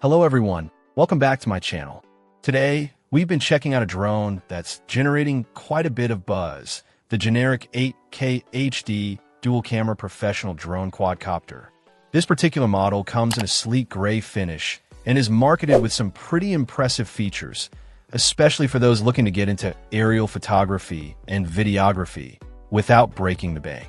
Hello everyone, welcome back to my channel. Today, we've been checking out a drone that's generating quite a bit of buzz, the generic 8K HD dual camera professional drone quadcopter. This particular model comes in a sleek gray finish and is marketed with some pretty impressive features, especially for those looking to get into aerial photography and videography without breaking the bank.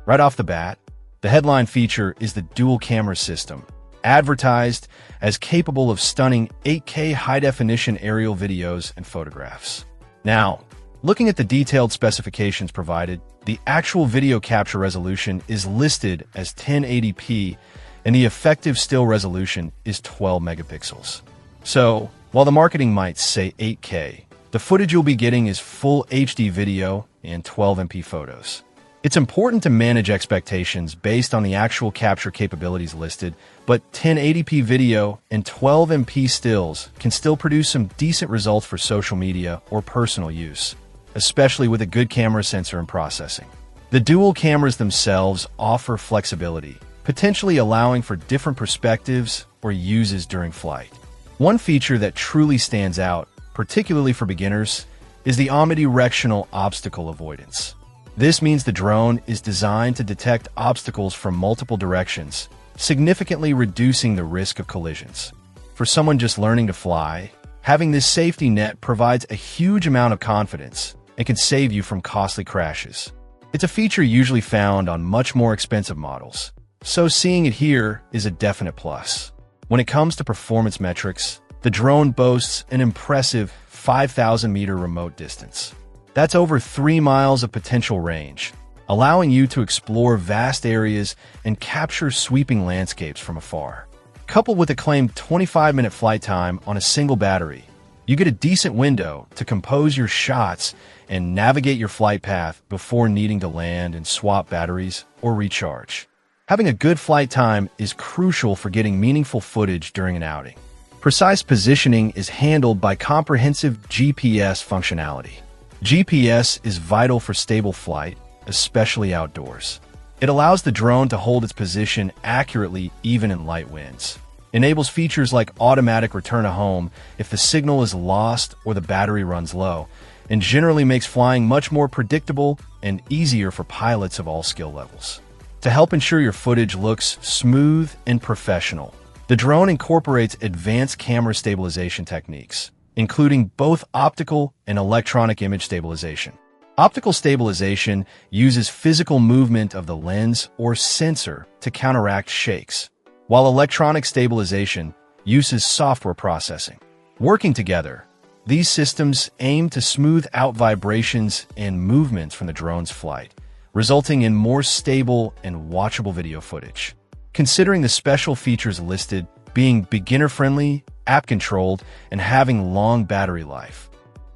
Right off the bat, the headline feature is the dual camera system, advertised as capable of stunning 8K high-definition aerial videos and photographs. Now, looking at the detailed specifications provided, the actual video capture resolution is listed as 1080p, and the effective still resolution is 12 megapixels. So, while the marketing might say 8K, the footage you'll be getting is full HD video and 12MP photos. It's important to manage expectations based on the actual capture capabilities listed, but 1080p video and 12MP stills can still produce some decent results for social media or personal use, especially with a good camera sensor and processing. The dual cameras themselves offer flexibility, potentially allowing for different perspectives or uses during flight. One feature that truly stands out, particularly for beginners, is the omnidirectional obstacle avoidance. This means the drone is designed to detect obstacles from multiple directions, significantly reducing the risk of collisions. For someone just learning to fly, having this safety net provides a huge amount of confidence and can save you from costly crashes. It's a feature usually found on much more expensive models, so seeing it here is a definite plus. When it comes to performance metrics, the drone boasts an impressive 5,000-meter remote distance. That's over 3 miles of potential range, allowing you to explore vast areas and capture sweeping landscapes from afar. Coupled with a claimed 25-minute flight time on a single battery, you get a decent window to compose your shots and navigate your flight path before needing to land and swap batteries or recharge. Having a good flight time is crucial for getting meaningful footage during an outing. Precise positioning is handled by comprehensive GPS functionality. GPS is vital for stable flight, especially outdoors. It allows the drone to hold its position accurately even in light winds. Enables features like automatic return to home if the signal is lost or the battery runs low, and generally makes flying much more predictable and easier for pilots of all skill levels. To help ensure your footage looks smooth and professional, the drone incorporates advanced camera stabilization techniques, including both optical and electronic image stabilization. Optical stabilization uses physical movement of the lens or sensor to counteract shakes, while electronic stabilization uses software processing. Working together, these systems aim to smooth out vibrations and movements from the drone's flight, resulting in more stable and watchable video footage. Considering the special features listed being beginner-friendly, app-controlled, and having long battery life,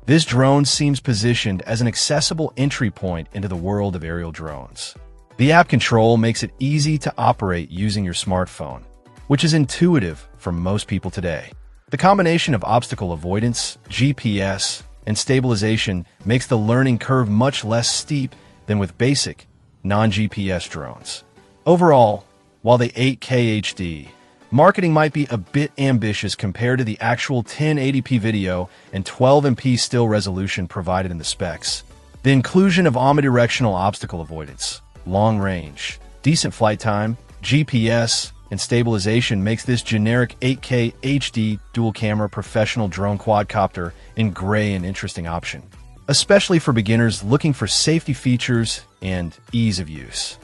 this drone seems positioned as an accessible entry point into the world of aerial drones. The app control makes it easy to operate using your smartphone, which is intuitive for most people today. The combination of obstacle avoidance, GPS, and stabilization makes the learning curve much less steep than with basic, non-GPS drones. Overall, while the 8K HD marketing might be a bit ambitious compared to the actual 1080p video and 12MP still resolution provided in the specs, the inclusion of omnidirectional obstacle avoidance, long range, decent flight time, GPS, and stabilization makes this generic 8K HD dual-camera professional drone quadcopter in gray an interesting option, especially for beginners looking for safety features and ease of use.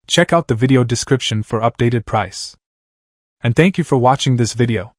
Check out the video description for updated price. And thank you for watching this video.